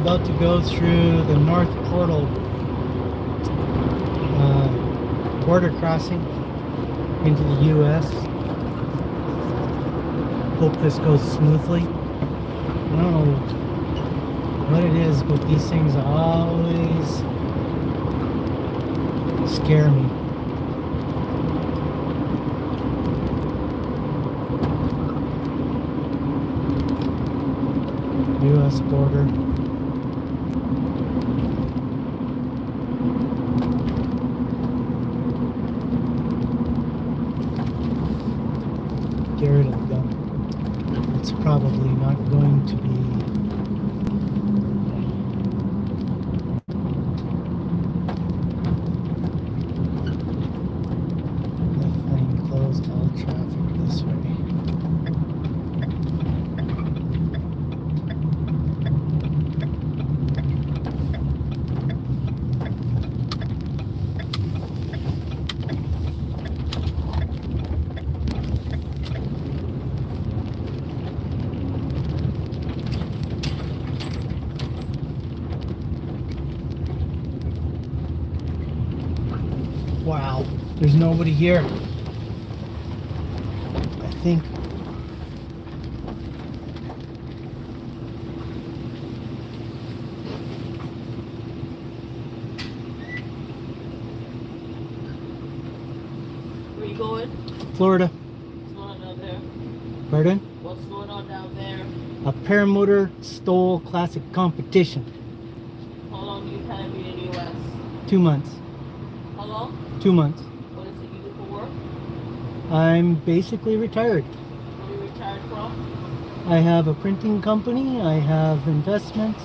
about to go through the North Portal border crossing into the U.S. Hope this goes smoothly. I don't know what it is, but these things always scare me. U.S. border. Get rid of them. It's probably not going to be left lane closed, all traffic this way. Wow, there's nobody here. I think Where you going? Florida. What's going on down there? Pardon? What's going on down there? A paramotor stole classic competition. How long do you plan to be in the U.S.? 2 months. How long? 2 months. What is it you do for work? I'm basically retired. What are you retired from? I have a printing company. I have investments.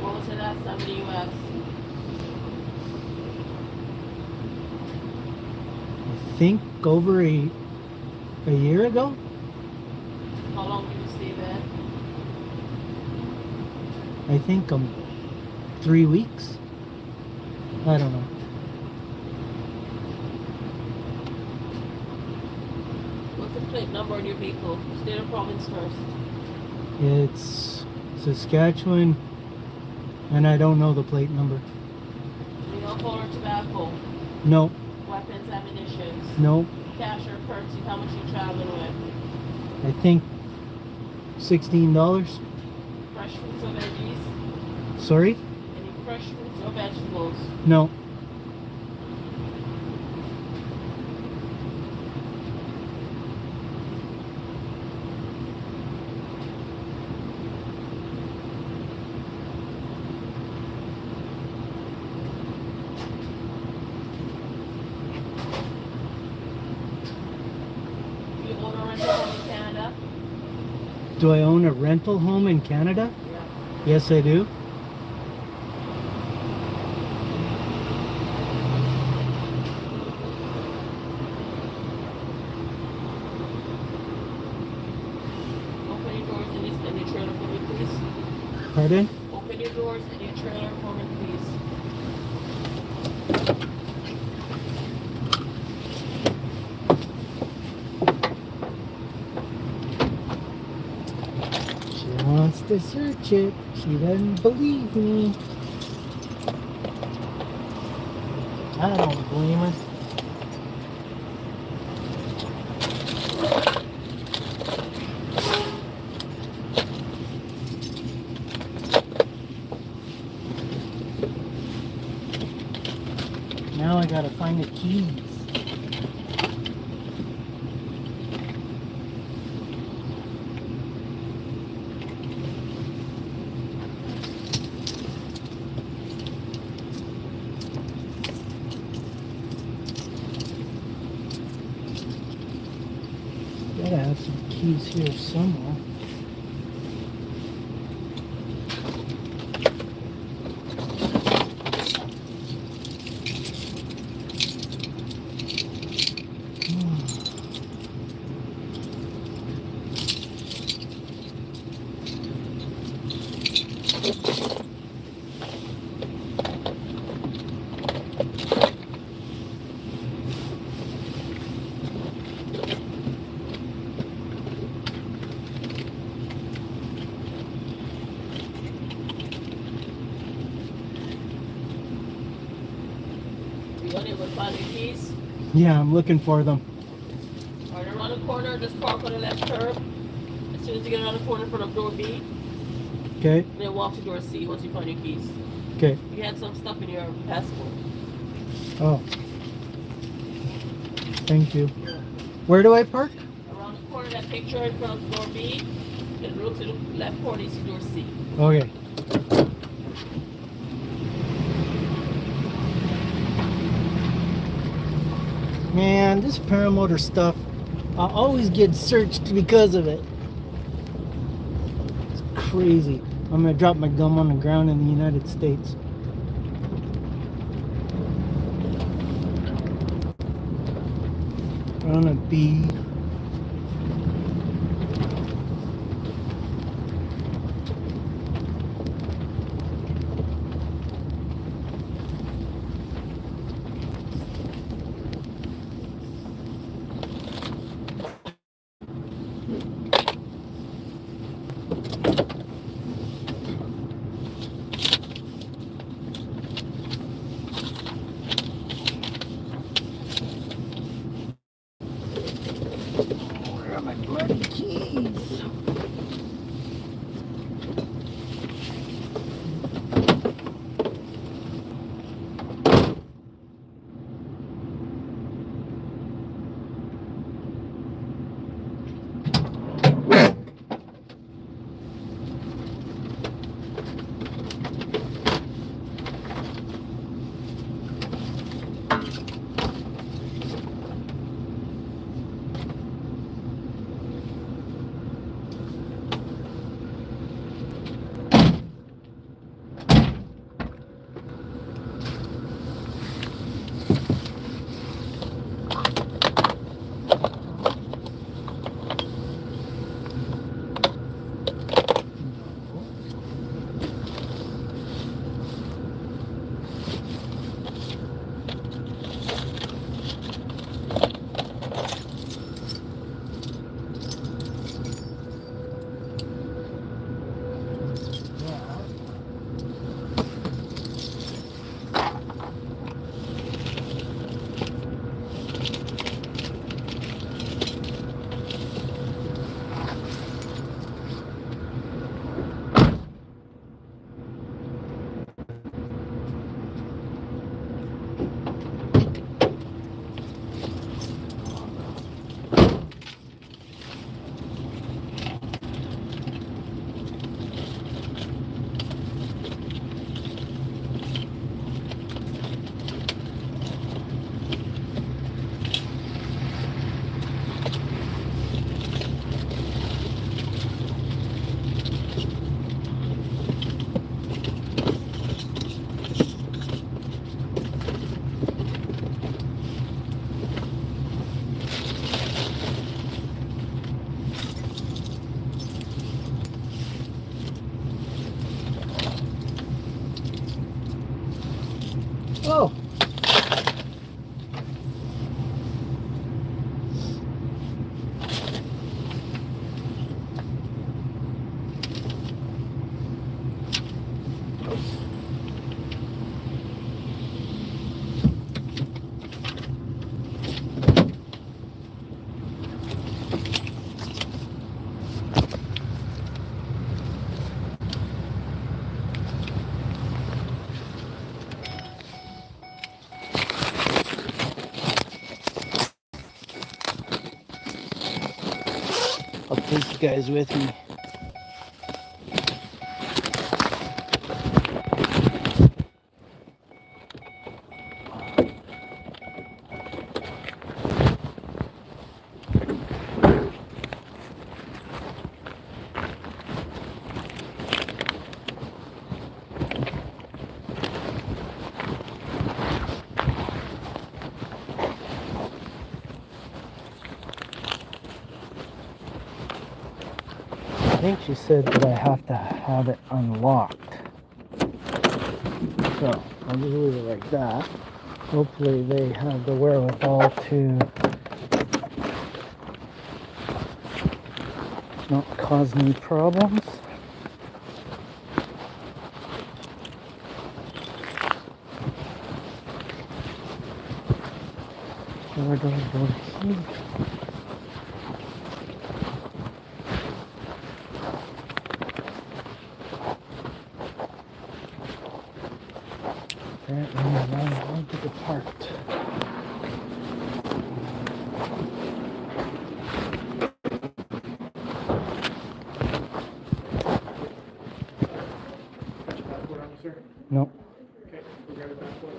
What was the last time in the U.S.? I think over a year ago. How long do you stay there? I think 3 weeks. I don't know. What's the plate number on your vehicle? State or province first. It's Saskatchewan, and I don't know the plate number. Any alcohol or tobacco? No, Weapons, ammunition? no. Cash or currency? How much you traveling with? I think $16. Fresh fruits or veggies? Sorry? Any fresh fruits or vegetables? No. Do you own a rental home in Canada? Do I own a rental home in Canada? Yeah. Yes, I do. Open your doors and your trailer for me, please. Pardon? Open your doors and your trailer for me, please. She wants to search it. She doesn't believe me. I don't blame her. Now I gotta find the keys. Gotta have some keys here somewhere. You unable to find your keys? Yeah, I'm looking for them. Alright, around the corner, just park on the left curb. As soon as you get around the corner in front of door B, Okay. then walk to door C once you find your keys. Okay. You had some stuff in your passport. Oh. Thank you. Where do I park? Around the corner, that picture in front of door B, then look to the left corner, you see door C. Okay. Man, this paramotor stuff, I always get searched because of it. It's crazy. I'm gonna drop my gum on the ground in the United States. On a B. Where are my bloody keys? Oh. I'll take you guys with me. I think she said that I have to have it unlocked. So I'll just leave it like that. Hopefully they have the wherewithal to not cause me problems. Door. Apparently, I want to get parked. No. Okay, we'll grab a passport.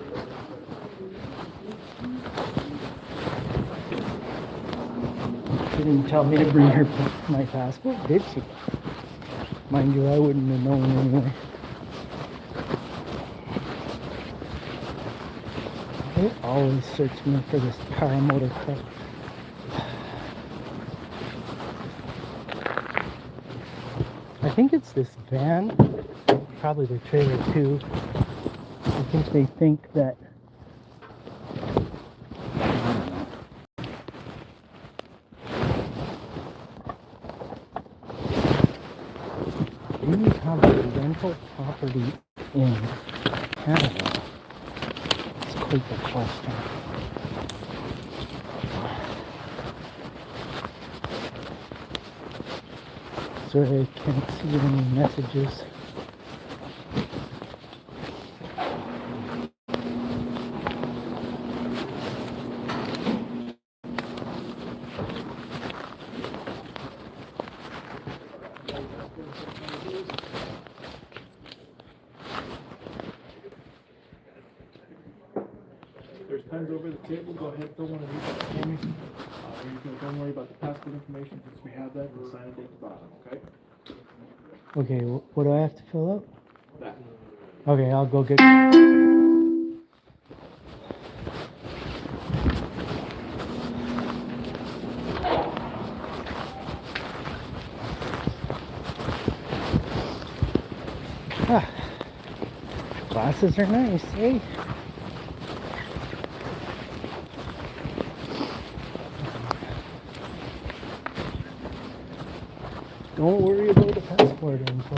She didn't tell me to bring my passport, did she? Mind you, I wouldn't have known anyway. They always search me for this paramotor crap. I think it's this van, probably the trailer too. I think they think that do you have a rental property in Canada? It's quite the question. Sorry, I can't see any messages. There's pens over the table. Go ahead, fill one of these out for me. Don't worry about the passport information since we have that. We'll sign it at the bottom, okay? Okay, what do I have to fill out? That. Okay, I'll go get. Ah, glasses are nice, eh? Don't worry about the passport info.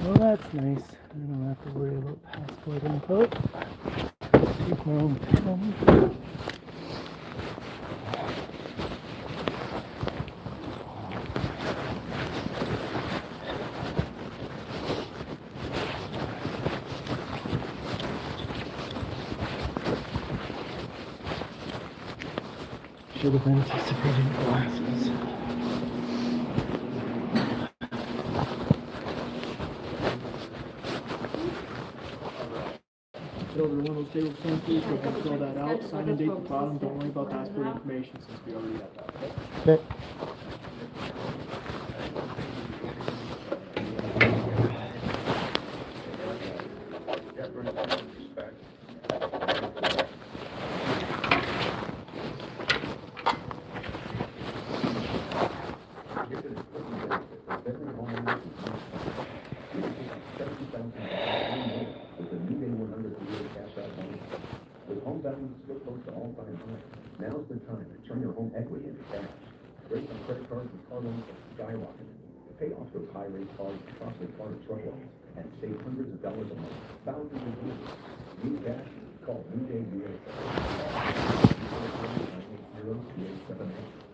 Well, that's nice. I don't have to worry about passport info. Take my own pen. Should have anticipated glasses. Get over to one of those tables, please. Go ahead and fill that out. Sign and date at the bottom. Don't worry about passport information since we already have that, okay? Okay. Now's the time to turn your home equity into cash. Rates on credit cards and car loans are skyrocketing. Pay off those high-rate cards, costly car and truck loans, and save hundreds of dollars a month. Thousands of years. Need cash? Call New Day DIY. 980-2878.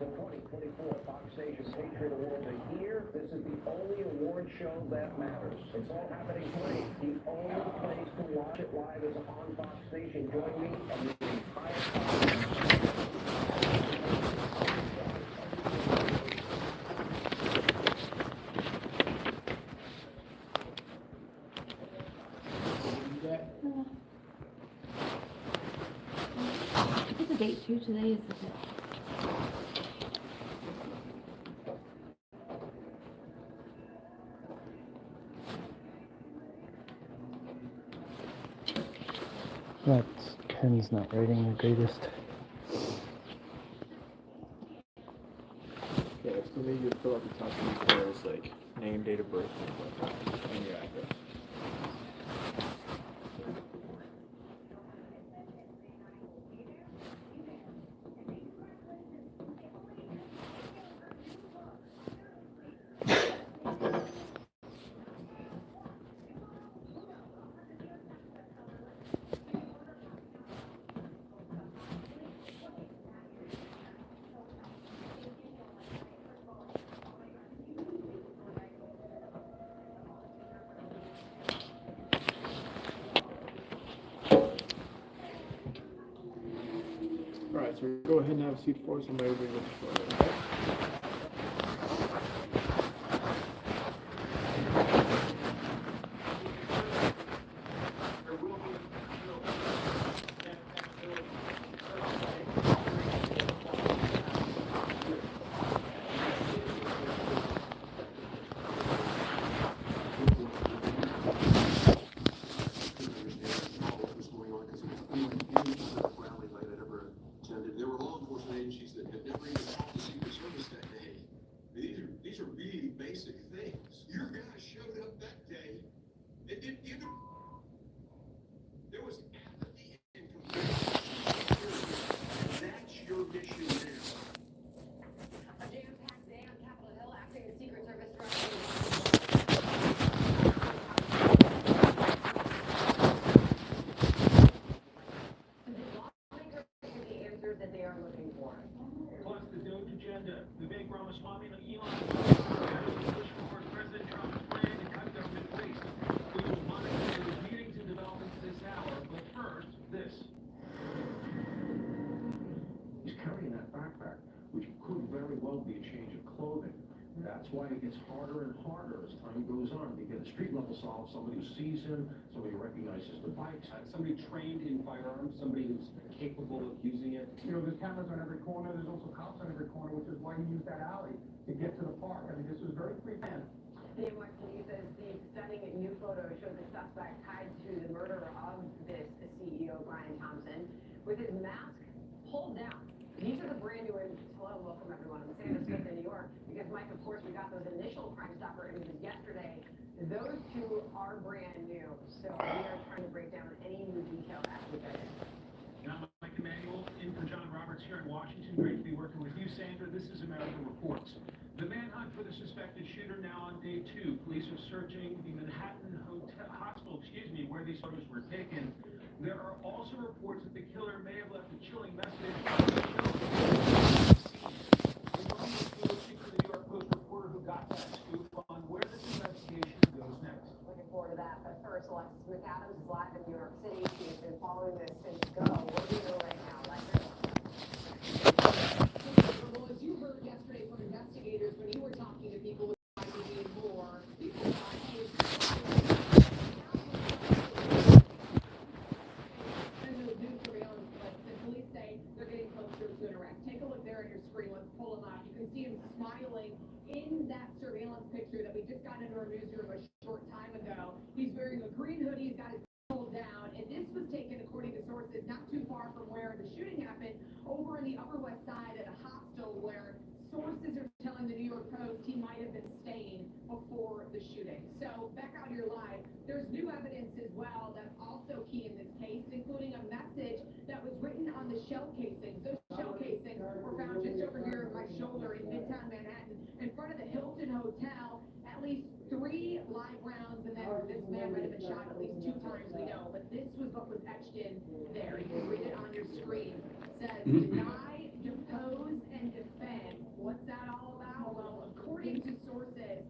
The 2024 Fox Station Patriot Awards are here. This is the only award show that matters. It's all happening tonight. The only place to watch it live is on Fox Station. Join me and the entire It's a date too. Today is the 5th. That pen's not writing the greatest. Okay, so maybe you fill out the top of these files like name, date of birth, things like that, and your address. sir. Go ahead and have a seat for us. Somebody will be with you shortly, okay? There were law enforcement agencies that had never even called the Secret Service that day. These are really basic things. Your guys showed up that day and didn't even. There was apathy and compassion. That's your mission now. A jam-packed day on Capitol Hill after the Secret Service director. The answers that they are looking for. Plus the Doge agenda, the big Ramaswamy and Elon push for President Trump's plan to cut government waste. We will monitor the meetings and developments this hour, but first, this. He's carrying that backpack, which could very well be a change of clothing. That's why it gets harder and harder as time goes on to get a street level solve, somebody who sees him, somebody who recognizes the bikes. Somebody trained in firearms, somebody who's capable of using it. You know, there's cameras on every corner, there's also cops on every corner, which is why you use that alley to get to the park. I mean, this was very pre-planned. The NYPD says the stunning new photo shows the suspect tied to the murder of this CEO, Brian Thompson, with his mask pulled down. These are the brand new images. Hello, welcome everyone. I'm Sandra Smith in New York. Because, Mike, of course, we got those initial Crime Stopper images yesterday. Those two are brand new. So we are trying to break down any new detail as we get it. I'm Mike Emanuel, in for John Roberts here in Washington. Great to be working with you, Sandra. This is America Reports. The manhunt for the suspected shooter now on day 2. Police are searching the Manhattan hospital, where these photos were taken. There are also reports that the killer may have left a chilling message on the shelter. We'll speak to the New York Post reporter who got that scoop on where this investigation goes next. Looking forward to that. But first, Alexis McAdams is live in New York City. She has been following this since go. What do you know right now, Alexis? Well, as you heard yesterday from investigators, when you were talking to people with IDD and more, people thought it was new surveillance, but the police say they're getting closer to an arrest. Take a look there at your screen. Let's pull him up. You can see him smiling in that surveillance picture that we just got into our newsroom a short time ago. He's wearing a green hoodie. He's got his pulled down, and this was taken, according to sources, not too far from where the shooting happened, over in the Upper West Side at a hostel where sources are telling the New York Post he might have been staying before the shooting. So back out here live, there's new evidence as well that's also key in this case, including a message that was written on the shell casings. Those shell casings were found just over here on my shoulder in Midtown Manhattan, in front of the Hilton Hotel. At least 3 live rounds, and then this man might have been shot at least 2 times, we know. But this was what was etched in there. You can read it on your screen. It says, deny, depose, and defend. What's that all about? Well, according to sources,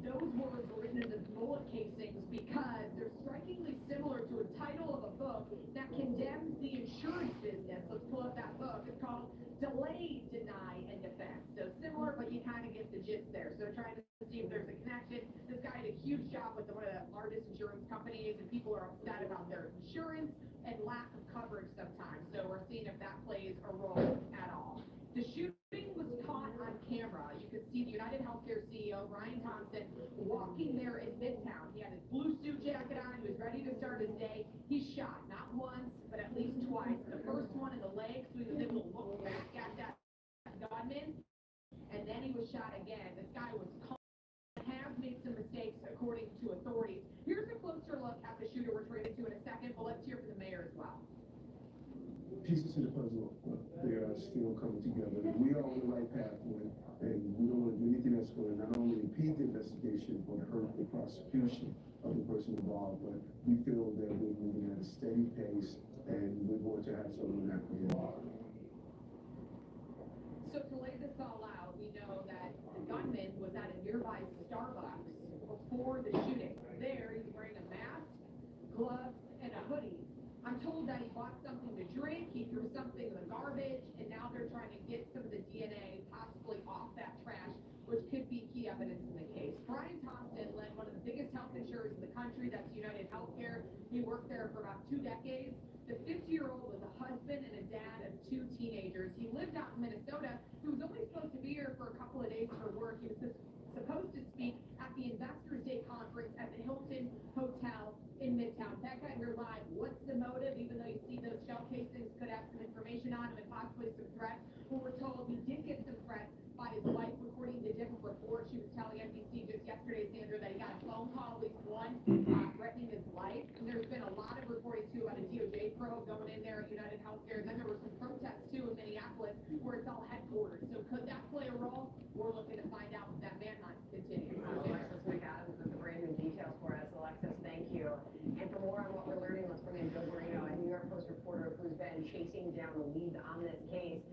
those words were written in the bullet casings because they're strikingly similar to a title of a book that condemns the insurance business. Let's pull up that book. It's called Delay, Deny, and Defend. So similar, but you kind of get the gist there. So trying to see if there's a connection. This guy did a huge job with one of the largest insurance companies, and people are upset about their insurance and lack of coverage sometimes. So we're seeing if that plays a role at all. The shooting was caught on camera. You could see the United Healthcare CEO, Brian Thompson, walking there in Midtown. He had his blue suit jacket on. He was ready to start his day. He shot not once, but at least twice. The first one in the leg, so he was able to look back at that gunman, and then he was shot again. This guy was calm, has made some mistakes, according to authorities. Here's a closer look at the shooter we're turning to in a second, but let's hear from the mayor as well. Pieces of the puzzle, they are still coming together. We are on the right pathway, and we don't want to do anything that's going to not only impede the investigation, but hurt the prosecution of the person involved. But we feel that we're moving at a steady pace, and we're going to have someone that we are. So to lay this all out, we know that the gunman was at a nearby Starbucks before the shooting. There, he's wearing a mask, gloves, and a hoodie. I'm told that he bought something to drink, he threw something in the garbage, and now now they're trying to get some of the DNA possibly off that trash, which could be key evidence in the case. Brian Thompson led one of the biggest health insurers in the country, that's United Healthcare. He worked there for about 2 decades. The 50-year-old was a husband and a dad of 2 teenagers. He lived out in Minnesota. He was only supposed to be here for a couple of days for work. He was supposed to speak at the Investors Day conference at the Hilton Hotel in Midtown. Becca, you're live. What's the motive? Even though you see those shell casings could have some information on them and possibly some threats. Well, we're told he did get some threats by his wife, according to different reports. She was telling NBC just yesterday, Sandra, that he got a phone call, at least one, threatening his life. And there's been a lot of reporting, too, about a DOJ probe going in there at United Healthcare. And then there were some protests, too, in Minneapolis, where it's all headquarters. So could that play a role? We're looking to find out if that manhunt continues. Alexis McAdams with the brand new details for us. Alexis, thank you. And for more on what we're learning, let's bring in Joe Marino, a New York Post reporter who's been chasing down the leads on this case.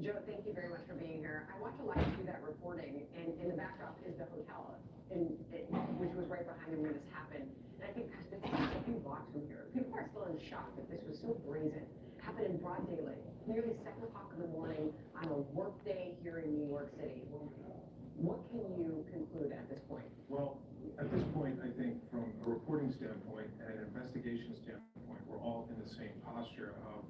Joe, thank you very much for being here. I watched a lot of do that reporting, and in the backdrop is the hotel, which was right behind where this happened. And I think, gosh, this is a few blocks from here. People are still in shock that this was so brazen. Happened in broad daylight, nearly 7 o'clock in the morning on a work day here in New York City. What can you conclude at this point? Well, at this point, I think from a reporting standpoint and an investigation standpoint, we're all in the same posture of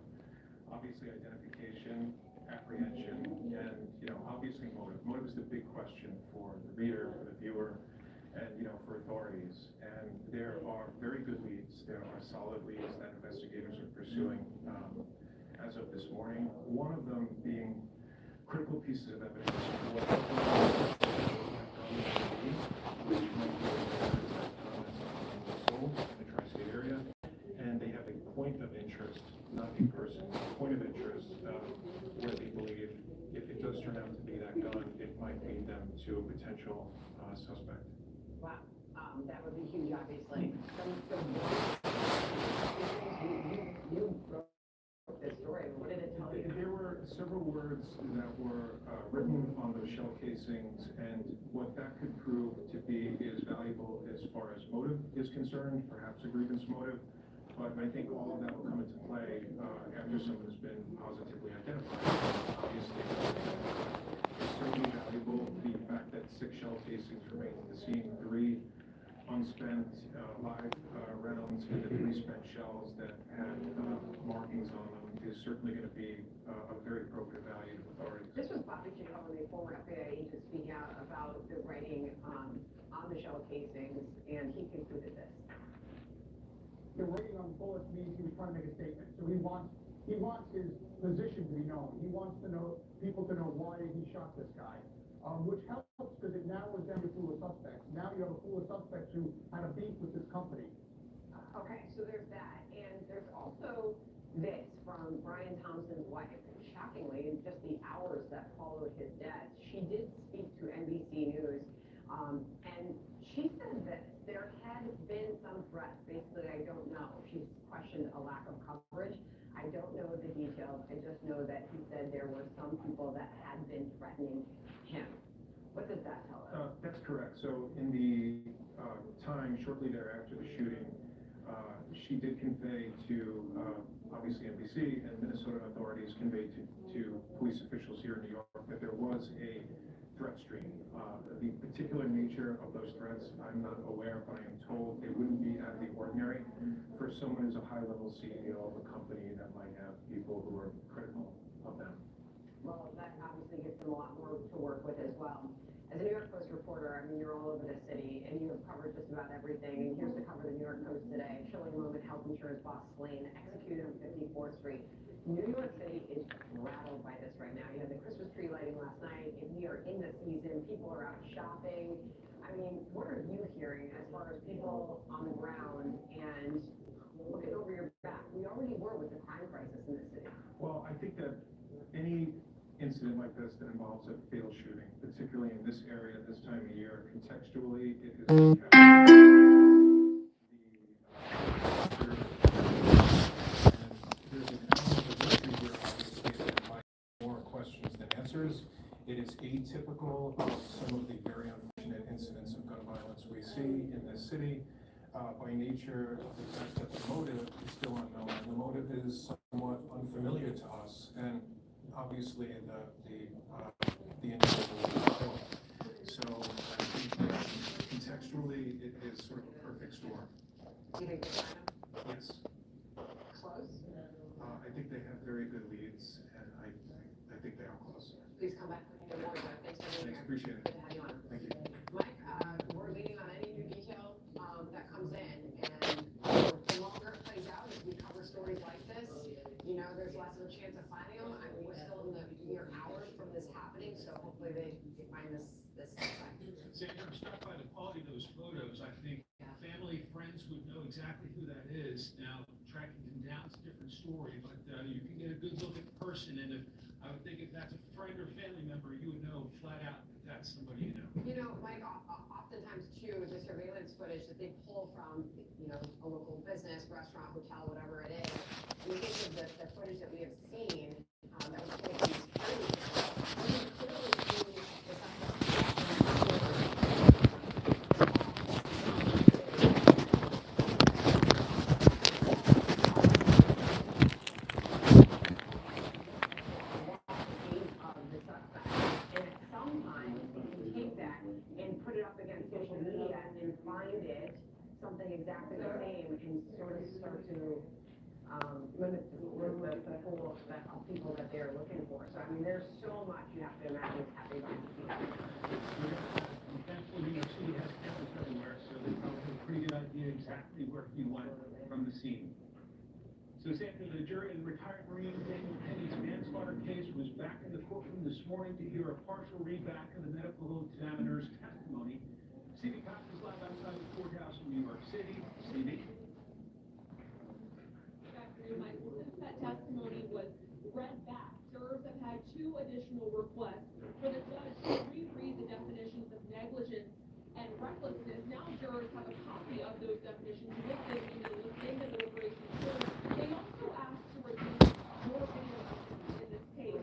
obviously identification, apprehension, and, obviously motive. Motive is the big question for the reader, for the viewer, and, for authorities. And there are very good leads. There are solid leads that investigators are pursuing as of this morning. One of them being critical pieces of evidence for what which might be sold in the tri-state area, and they have a point of interest, not a person, a point of interest where they believe if it does turn out to be that gun, it might lead them to a potential suspect. Wow, that would be huge, obviously. You wrote this story. What did it tell you? There were several words that were written on those shell casings, and what that could prove to be is valuable as far as motive is concerned, perhaps a grievance motive. But I think all of that will come into play after someone has been positively identified. Obviously, it's certainly valuable the fact that 6 shell casings remain on the scene, 3 unspent live rounds, and the 3 spent shells that had markings on them is certainly going to be a very appropriate value to authorities. This was Bobby Jacob, the former FBI agent, speaking out about the writing on the shell casings, and he concluded this. The writing on bullets means he was trying to make a statement. So he wants his position to be known. He wants people to know why he shot this guy, which helps because it narrows down your pool of suspects. Now you have a pool of suspects who had a beef with this company. Okay, so there's that, and there's also this from Brian Thompson's wife. Shockingly, in just the hours that followed his death, she did speak to NBC News, and she said that there had been some threats. Basically, I don't know. She questioned a lack of coverage. I don't know the details. I just know that he said there were some people that had been threatening him. What does that tell us? That's correct. So in the time shortly thereafter the shooting, she did convey to obviously NBC, and Minnesota authorities conveyed to police officials here in New York that there was a threat stream. The particular nature of those threats, I'm not aware, but I am told they wouldn't be out of the ordinary for someone who's a high-level CEO of a company that might have people who are critical of them. Well, that obviously gives them a lot more to work with as well. As a New York Post reporter, I mean, you're all over the city, and you have covered just about everything. And here's the cover of the New York Post today. Chilling moment, health insurance boss slain, executed on 54th Street. New York City is rattled by this right now. You had the Christmas tree lighting last night. We are in the season. People are out shopping. I mean, what are you hearing as far as people on the ground and looking over your back? We already were with the crime crisis in this city. Well, I think that any incident like this that involves a fatal shooting, particularly in this area at this time of year, contextually, it is more questions than answers. It is atypical of some of the very unfortunate incidents of gun violence we see in this city. By nature of the fact that the motive is still unknown, and the motive is somewhat unfamiliar to us. And obviously the individual point. So I think that contextually, it is sort of a perfect storm. You think they find them? Yes. Close? I think they have very good leads, and I think they are close. Please come back with more. Thanks for being here. Appreciate it. Good to have you on. Thank you. Mike, we're leaning on any new detail that comes in, and the longer it plays out, as we cover stories like this, you know, there's less of a chance of finding them. I mean, we're still in the mere hours from this happening, so hopefully they find this suspect. Sandra, I'm struck by the quality of those photos. I think family, friends would know exactly who that is. Now, tracking them down is a different story, but you can get a good look at the person, and I would think if that's a friend or family member, you would know flat out that that's somebody you know. You know, Mike, oftentimes too, the surveillance footage that they pull from, you know, a local business, restaurant, hotel, whatever it is, in the case of the footage that we have seen, that was taken from security cameras, we can clearly see the something exactly the same and sort of start to limit the pool of people that they're looking for. So, I mean, there's so much you have to imagine is happening behind the scenes. Thankfully, New York City has cameras everywhere, so they probably have a pretty good idea exactly where he went from the scene. So, Sandra, the jury in the retired Marine Daniel Penny's manslaughter case was back in the courtroom this morning to hear a partial readback of the medical examiner's testimony. CB Cox is live outside the courthouse in New York City. CB. Good afternoon, Michael. Since that testimony was read back, jurors have had two additional requests for the judge to reread the definitions of negligence and recklessness. Now jurors have a copy of those definitions with them in the deliberation room. They also asked to review more video evidence in this case.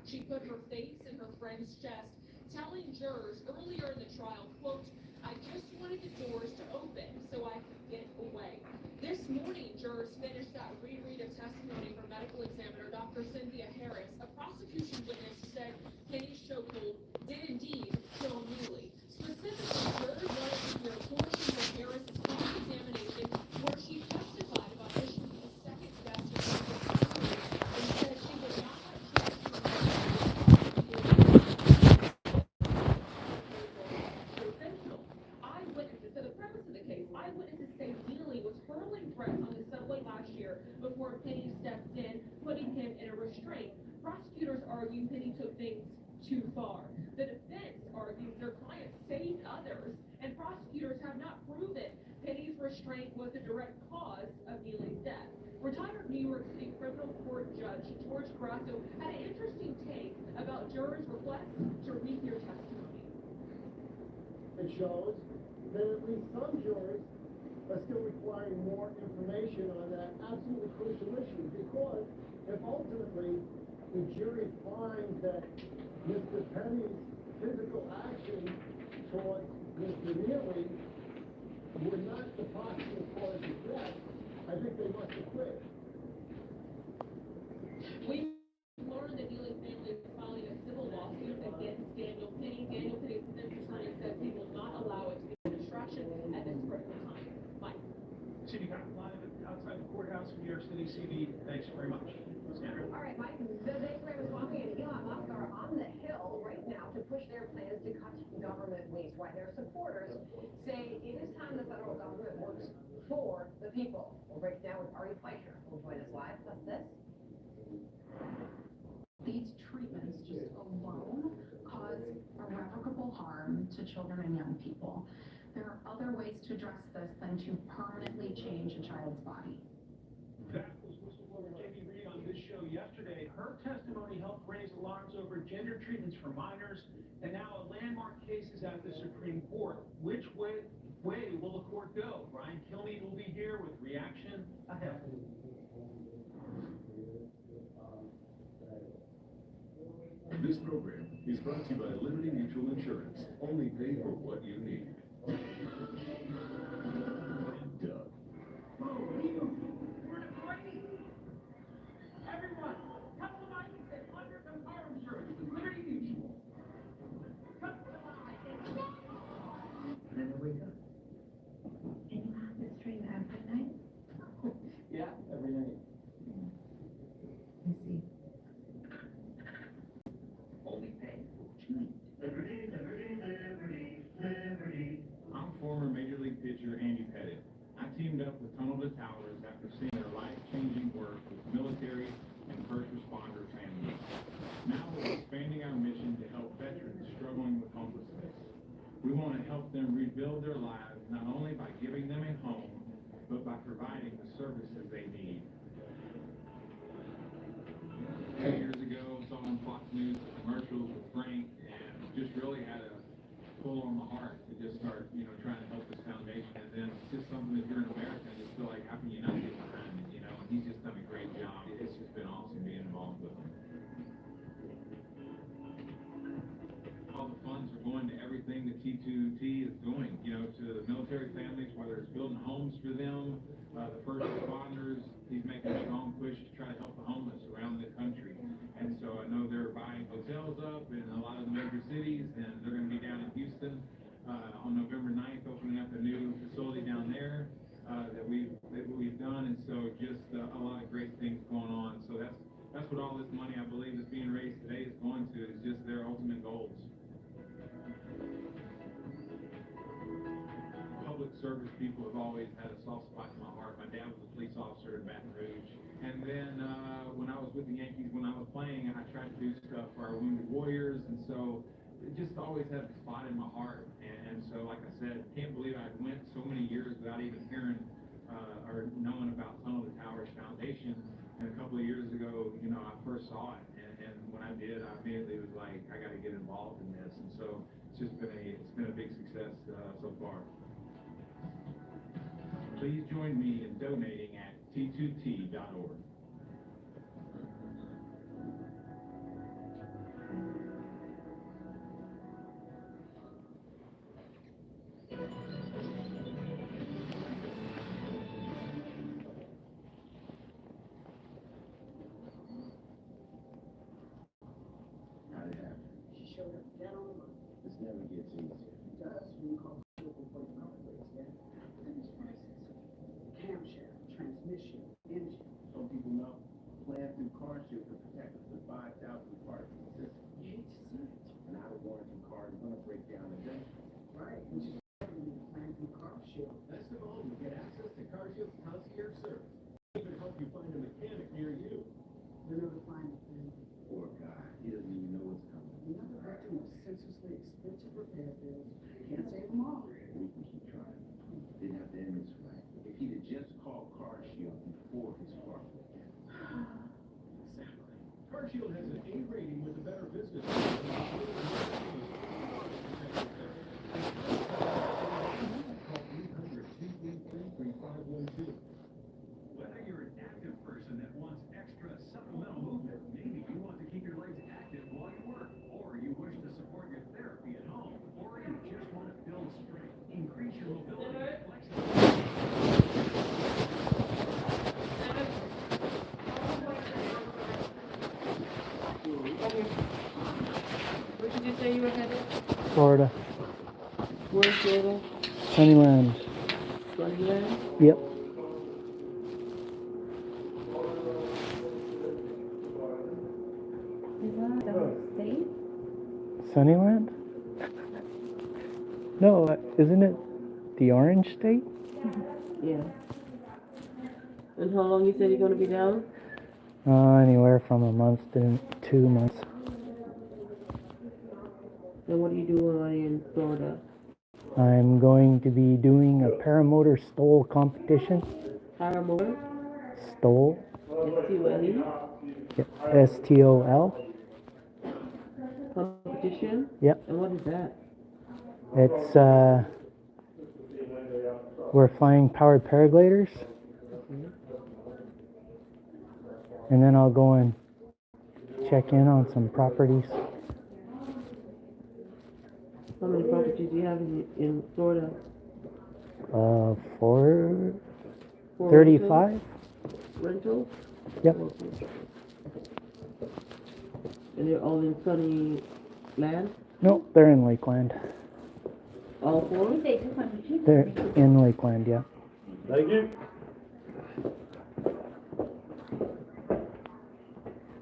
She put her face in her friend's chest, telling jurors earlier in the trial, quote, "I just wanted the doors to open so I could get away." This morning, jurors finished that reread of testimony from medical examiner Dr. Cynthia Harris. A prosecution witness said Penny's chokehold did indeed kill Neely. Specifically, jurors wanted to hear portions of Harris's cross-examination where she testified about issuing a second best and said she would not have eyewitnesses. So the premise of the case, eyewitnesses say Neely was hurling threats on the subway last year before Penny stepped in, putting him in a restraint. Prosecutors argue Penny took things too far. The defense argues their client saved others, and prosecutors have not proven Penny's restraint was the direct cause of Neely's death. Retired New York City criminal court judge George Grasso had an interesting take about jurors' request to rehear testimony. It shows that at least some jurors are still requiring more information on that absolutely crucial issue, because if ultimately the jury finds that Mr. Penny's physical action towards Mr. Neely were not the possible cause of death, I think they must acquit. We learned that Neely's family is filing a civil lawsuit against Daniel Penny. Daniel Penny's defense attorney says he will not allow it to be a distraction at this critical time. Mike. CB Cox live outside the courthouse in New York City. CB, thanks very much. Sandra. All right, Mike, Vivek Ramaswamy and Elon Musk are on the Hill right now to push their plans to cut government waste, while their supporters say it is time the federal government works for the people. We'll break it down with Ari Fleischer, who'll join us live. Plus this. These treatments just alone cause irreparable harm to children and young people. There are other ways to address this than to permanently change a child's body. That was whistleblower Jamie Reed on this show yesterday. Her testimony helped raise alarms over gender treatments for minors, and now a landmark case is at the Supreme Court. Which way will the court go? Brian Kilmeade will be here with reaction ahead. This program is brought to you by Liberty Mutual Insurance. Only pay for what you need. Doug. Everyone, customize and under the car insurance with Liberty Mutual. And then wake up. And you have this dream every night? Yeah, every night. I see. Only pay tonight. I'm former Major League pitcher Andy Pettit. I teamed up with Tunnel to Towers after seeing their life-changing work with military and first responder families. Now we're expanding our mission to help veterans struggling with homelessness. We want to help them rebuild their lives not only by giving them a home, but by providing the services they need. 2 years ago, saw on Fox News commercials with Frank, and just really had a pull on my heart to just start, trying to help this foundation. And then it's just something that here in America, I just feel like, how can you not get behind it, And he's just done a great job. It's just been awesome being involved with him. All the funds are going to everything that T2T is doing, to the military families, whether it's building homes for them, the first responders. He's making a strong push to try to help the homeless around the country. And so I know they're buying hotels up in a lot of the major cities, and they're going to be down in Houston on November 9th, opening up a new facility down there that we've done. And so just a lot of great things going on. So that's what all this money, I believe, is being raised today is going to, is just their ultimate goals. Public service people have always had a soft spot in my heart. My dad was a police officer in Baton Rouge. And then when I was with the Yankees, when I was playing, I tried to do stuff for our wounded warriors. And so it just always had a spot in my heart. And so, like I said, can't believe I went so many years without even hearing or knowing about Tunnel to Towers Foundation. And a couple of years ago, I first saw it. And when I did, I immediately was like, I got to get involved in this. And so it's been a big success so far. Please join me in donating at t2t.org. How'd it happen? She showed up dead on the month. This never gets easier. It does when you call local for the companies, yeah? Goodness prices. Camshaft, transmission, engine. Some people know. Plan through CarShield to protect up to 5,000 parts in the system. You hate to see it. An out-of-warranty car is going to break down eventually. Right, which is why we need to plan through CarShield. Best of all, you get access to CarShield's concierge service. Even help you find a mechanic near you. They'll never find a thing. Poor guy. He doesn't even know what's coming. Another victim of senselessly expensive repair bills. Can't save them all. We can keep trying. Didn't have to end this way. If he'd have just called CarShield before his car broke down. Exactly. CarShield has an A rating with the Better Business. Whether you're an active person that wants extra supplemental movement, maybe you want to keep your legs active while you work, or you wish to support your therapy at home, or you just want to build strength, increase your mobility and flexibility. Where did you say you were headed? Florida. Where's Florida? Sunnyland. Sunnyland? Yep. Is that the state? Sunnyland? No, isn't it the Orange State? Yeah. And how long you said you're going to be down? Anywhere from a month to 2 months. And what are you doing while you're in Florida? I'm going to be doing a paramotor stole competition. Paramotor? Stole. S-T-O-L-E? Yep. S-T-O-L. Competition? Yep. And what is that? It's, we're flying powered paragliders. And then I'll go and check in on some properties. How many properties do you have in Florida? 35? Rentals? Yep. And they're all in sunny land? No, they're in Lakeland. All four? They're in Lakeland, yeah. Thank you.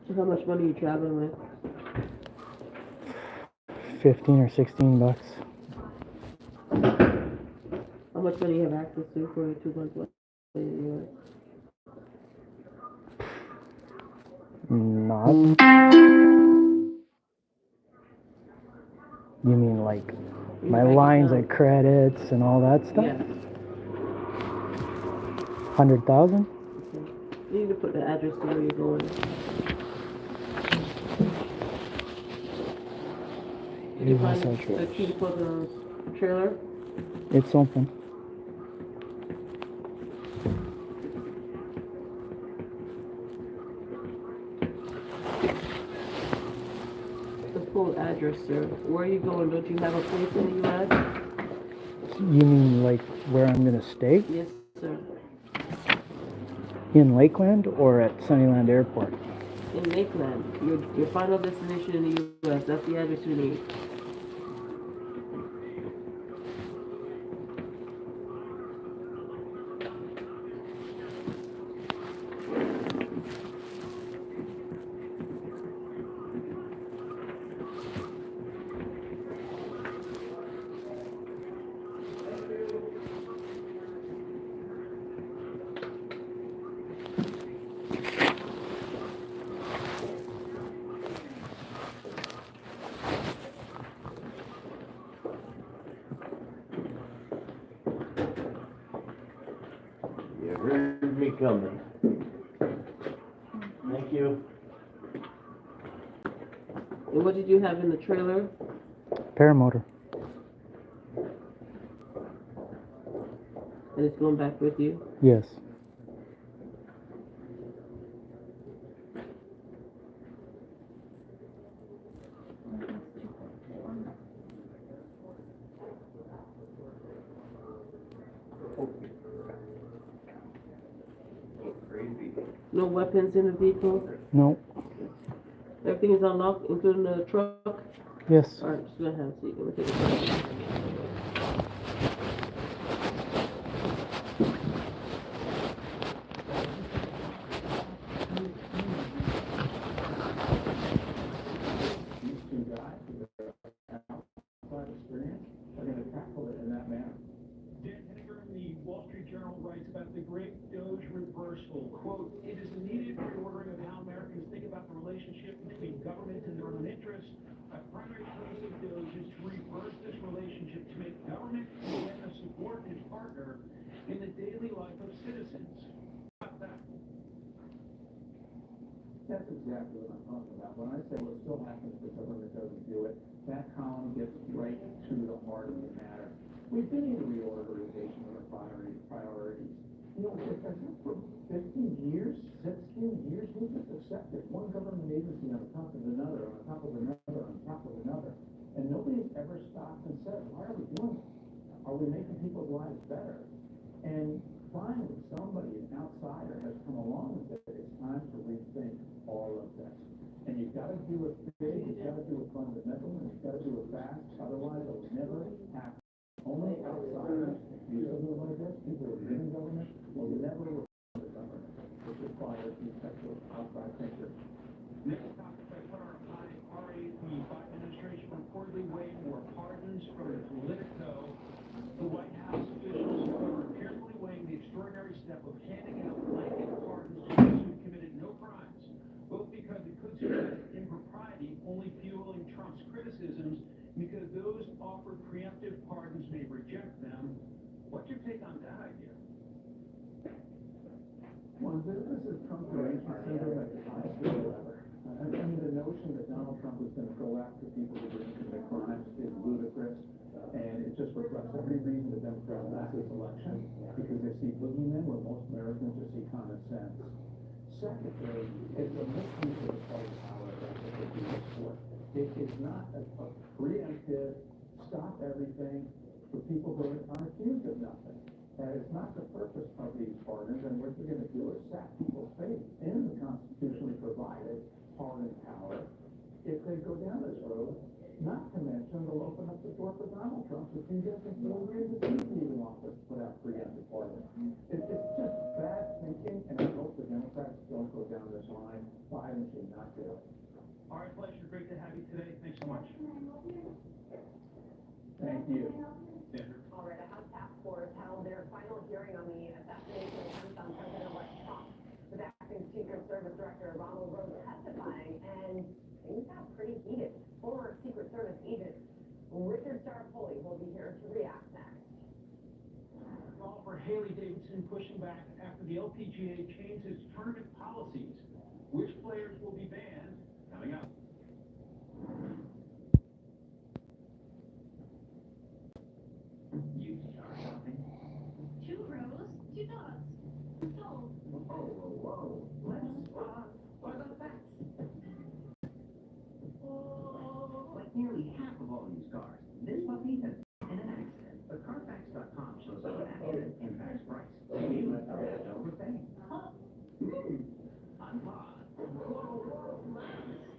So how much money are you traveling with? 15 or 16 bucks. How much money you have access to for your 2 months in the US? Not. You mean like my lines of credits and all that stuff? Yeah. 100,000? You need to put the address to where you're going. Did you find the key for the trailer? It's open. The full address, sir. Where are you going? Don't you have a place in the U.S.? You mean like where I'm gonna stay? Yes, sir. In Lakeland or at Sunnyland Airport? In Lakeland. Your final destination in the U.S. That's the address you need. You heard me coming. Thank you. And what did you have in the trailer? Paramotor. And it's going back with you? Yes. No weapons in the vehicle? No. Everything is unlocked, including the truck? Yes. Alright, just gonna have a seat. Let me take a picture. These two guys with their outside experience are going to tackle it in that manner. Dan Henniger in the Wall Street Journal writes about the great Doge reversal. Quote, it is an immediate reordering of how Americans think about the relationship between government and their own interests. A primary purpose of Doge is to reverse this relationship to make government again a subordinate partner in the daily life of citizens. That's exactly what I'm talking about. When I say what still happens if the government doesn't do it, that column gets right to the heart of the matter. We've been in reorganization of our priorities. You know, for 15 years, 16 years, we just accepted one government agency on top of another, on top of another, on top of another. And nobody's ever stopped and said, why are we doing it? Are we making people's lives better? And finally, somebody, an outsider, has come along and said, it's time to rethink all of this. And you've got to do it big, you've got to do it fundamental, and you've got to do it fast, otherwise it will never happen. Only outsiders, you know, like this, people who are in government, will never reform the government, which requires these types of outside thinkers. Next topic I put on our RA, the Biden administration reportedly weighing more pardons from Politico. The White House officials, however, carefully weighing the extraordinary step of handing out blanket pardons to those who committed no crimes, both because it could suggest impropriety, only fueling Trump's criticisms, because those offered preemptive pardons may reject them. What's your take on that idea? Well, this is Trump's arrangement syndrome at the highest level ever. I mean, the notion that Donald Trump is going to go after people who didn't commit crimes is ludicrous, and it just reflects every reason the Democrats lost this election, because they see boogeymen where most Americans just see common sense. Secondly, it's a misuse of the party power that they do this for. It is not a preemptive stop everything for people who are accused of nothing. And it's not the purpose of these pardons, and what they're gonna do is sap people's faith in the constitutionally provided pardon power if they go down this road. Not to mention, they'll open up the door for Donald Trump if he gets in 4 years of leaving office without preemptive pardon. It's just bad thinking, and I hope the Democrats don't go down this line. Why would they not do it? All right, pleasure. Great to have you today. Thanks so much. Thank you. All right, a House task force held their final hearing on the assassination attempt on President-elect Trump. The acting Secret Service Director Ronald Rose testifying, and things got pretty heated. Former Secret Service agent Richard Starpoli will be here to react next. Call for Haley Davidson pushing back after the LPGA changed its tournament policies. Which players will be banned? Coming up. You are shopping. 2 rows, 2 dogs. Sold. Whoa. What about that? Like nearly half of all used cars, this puppy has been in an accident. But Carfax.com shows how an accident impacts price. You are overpaying. Unpause.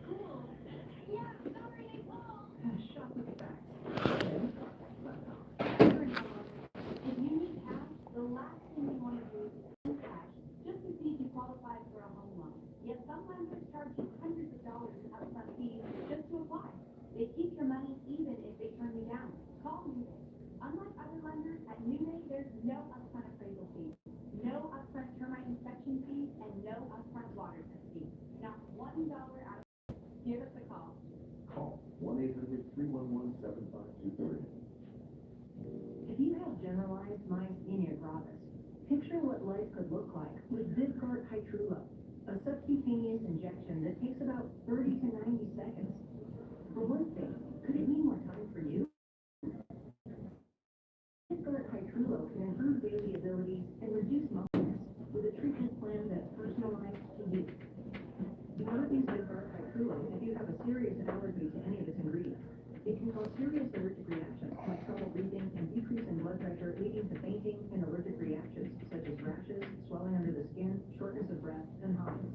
Cool. Yeah, sorry, they fall. Shop with facts. If you need cash, the last thing you want to do is spend cash just to see if you qualify for a home loan. Yet some lenders charge you hundreds of dollars in upfront fees just to apply. They keep your money even if they turn you down. Call me. Unlike other lenders, at Newmay, there's no upfront appraisal fees, no upfront termite inspection fees, and no upfront water test fees. Not $1 out of it. Give us a call. Call 1-800-311-7523. If you have generalized myasthenia gravis, picture what life could look like with Vyvgart Hytrulo, a subcutaneous injection that takes about 30 to 90 seconds. For one thing, could it mean more time for you? Vyvgart Hytrulo can improve daily abilities and reduce muscleness with a treatment plan that's personalized to you. Do not use Vyvgart Hytrulo if you have a serious allergy to any of its ingredients. It can cause serious allergic reactions like trouble breathing and decrease in blood pressure, leading to fainting and allergic reactions such as rashes, swelling under the skin, shortness of breath, and hives.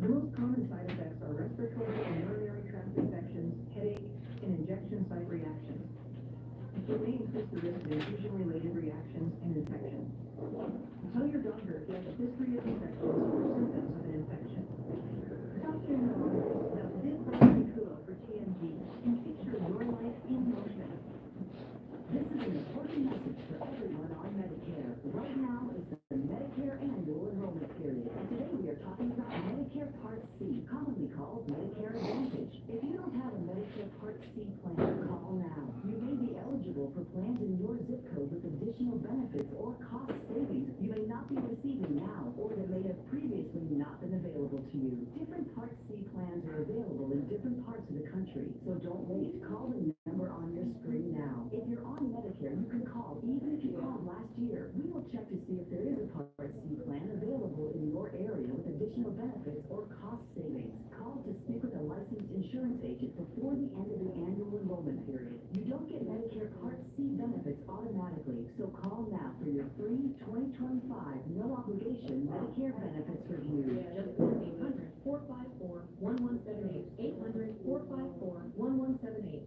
The most common side effects are respiratory and urinary tract infections, headache, and injection site reactions. It may increase the risk of infusion-related reactions and infection. Tell your doctor if you have a history of infections or symptoms of an infection. Dr. Noor, the Vyvgart Hytrulo for TMG, can picture your life in motion. This is an important message for everyone on Medicare. Right now is the Medicare annual enrollment period. And today we are talking about Medicare Part C, commonly called Medicare Advantage. If you don't have a Medicare Part C plan, call now. You may be eligible for plans in your zip code with additional benefits or cost savings you may not be receiving now or that may have previously not been available to you. Different Part C plans are available in different parts of the country, so don't wait. Call the number on your screen now. If you're on Medicare, you can call even if you called last year. We will check to see if there is a Part C plan available in your area with additional benefits or cost savings. Call to speak with a licensed insurance agent before the end of the annual enrollment period. You don't get Medicare Part C benefits automatically, so call now for your free 2025 no-obligation Medicare benefits review. Just call 800-454-1178, 800-454-1178.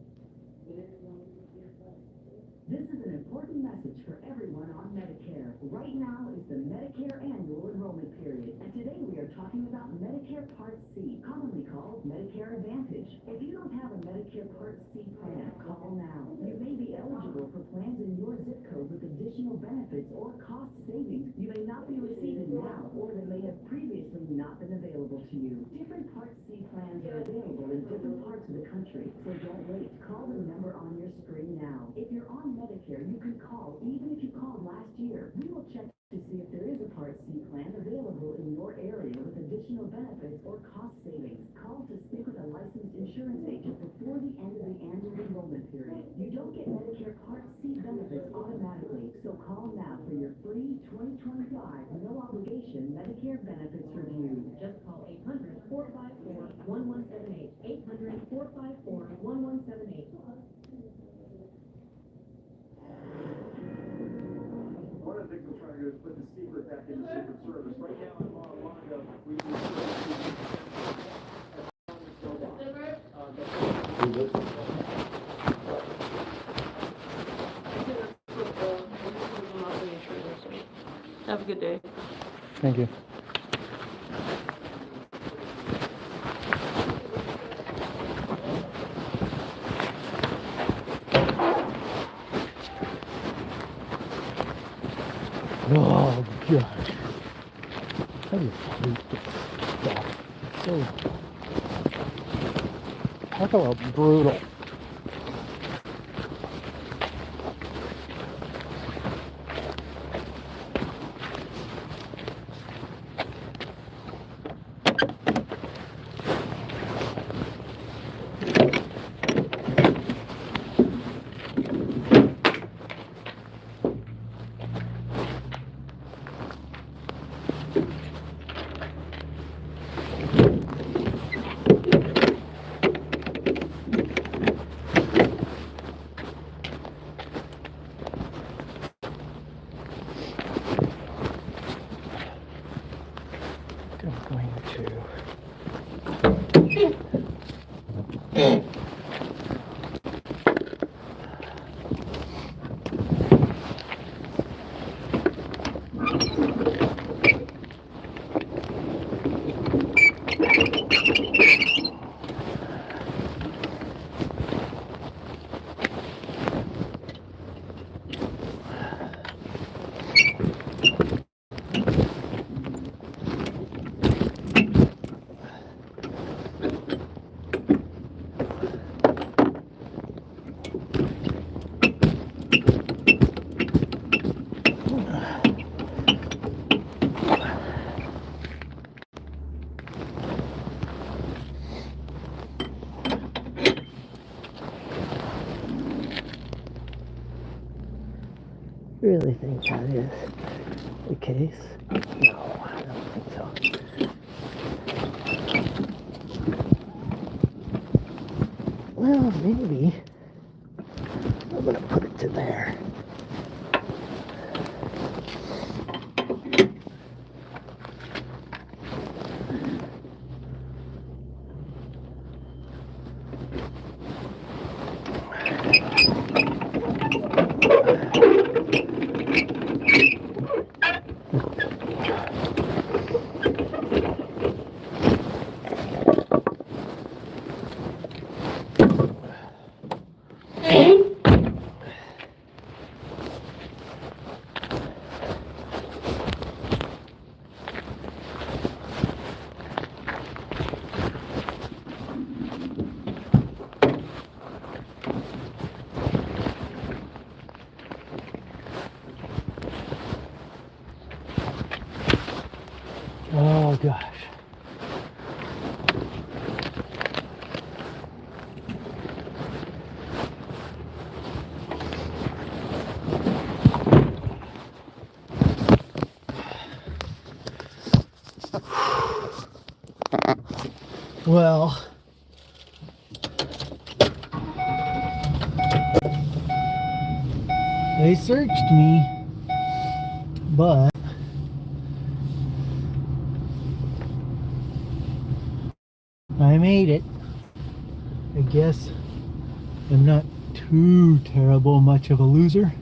This is an important message for everyone on Medicare. Right now is the Medicare annual enrollment period, and today we are talking about Medicare Part C, commonly called Medicare Advantage. If you don't have a Medicare Part C plan, call now. You may be eligible for plans in your zip code with additional benefits or cost savings you may not be receiving now or that may have previously not been available to you. Different Part C plans are available in different parts of the country, so don't wait. Call the number on your screen now. If you're on Medicare, you can call even if you called last year. We will check to see if there is a Part C plan available in your area with additional benefits or cost savings. Call to speak with a licensed insurance agent before the end of the annual enrollment period. You don't get Medicare Part C benefits automatically, so call now for your free 2025 no-obligation Medicare benefits review. Just call 800-454-1178, 800-454-1178. want to do is put the secret back in the Secret Service. Right now in Mar-a-Lago, we use Have a good day. Thank you. Oh gosh. I just hate this stuff. So talk about brutal. Really think that is the case? No, I don't think so. Well, maybe. I'm gonna put it to there. Oh gosh. Well, they searched me, but I made it. I guess I'm not too terrible much of a loser.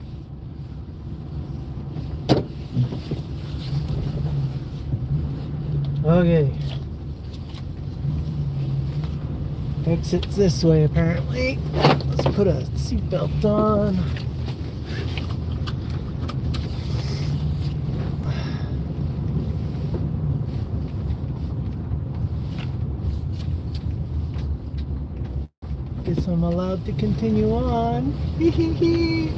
Okay. Exit's this way apparently. Let's put a seatbelt on. Guess I'm allowed to continue on. Hee hee hee.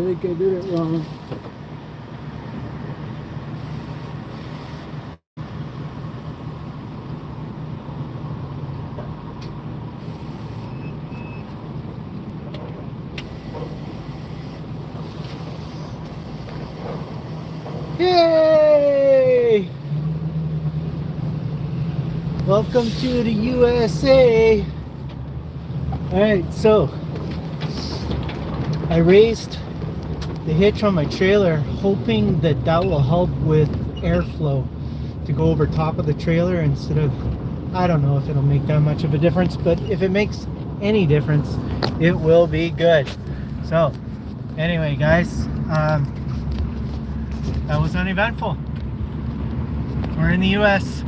think I did it wrong. Yay! Welcome to the USA. Alright, so I raised the hitch on my trailer hoping that that will help with airflow to go over top of the trailer instead of, I don't know if it'll make that much of a difference, but if it makes any difference, it will be good. So anyway, guys, that was uneventful. We're in the US.